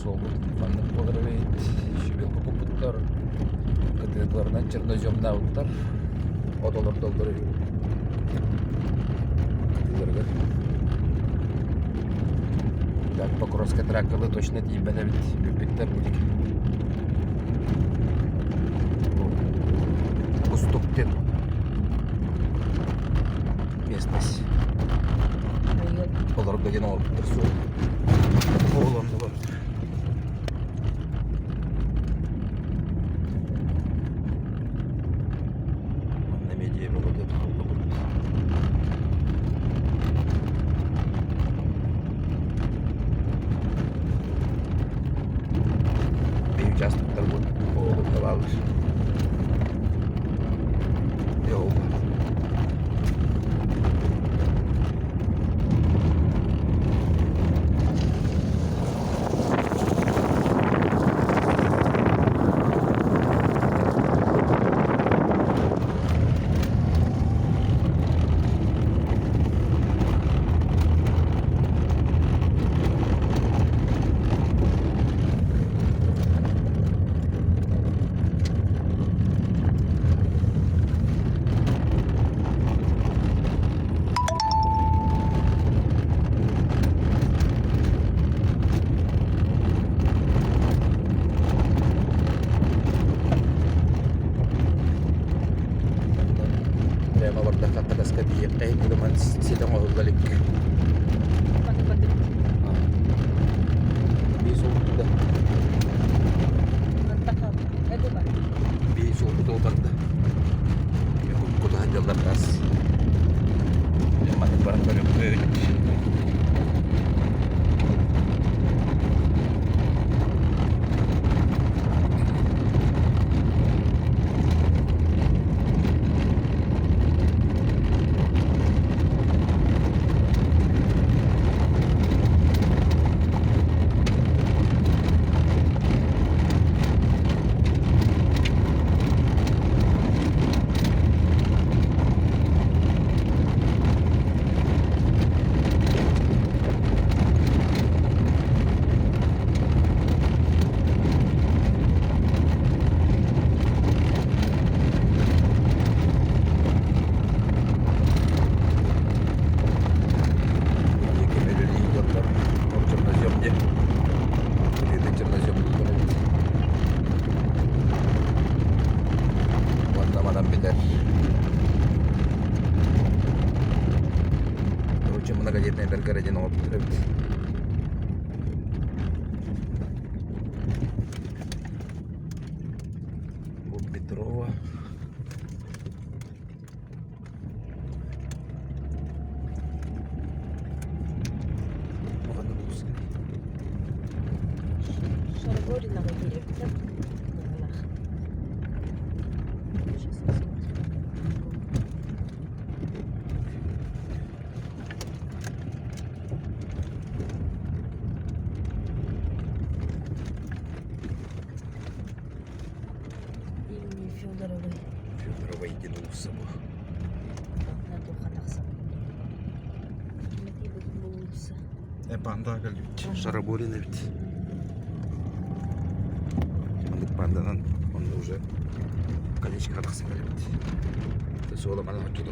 соолу фаннык болар бейт. Шүбек купуттар кытыдларынан черноземнауттар одолор долдор кытыларга. Так Покровская траккалы точно тибене бит бүппиттер булик. Кустуктен местность. Олар гаден алып тұрсу оғыланды бар. Анна медиа болады еді қалды бұд. Бей участоктар бұд оғыланды балыр. Йоу бар. Kayak gitu man sila mo balik. Pati-pati. Biso da. Nantakap. Ito ba? Biso to banda. Yung kutahan dyan lakas. Yung matagbarang ka yung Многодетная городиного потребит. Вот Петрова. Шаргорина директор. Федорова единулся бы. Панда галют. Шараборина ведь. Панданан он уже колечко отхсалит. Это соло мало чудо.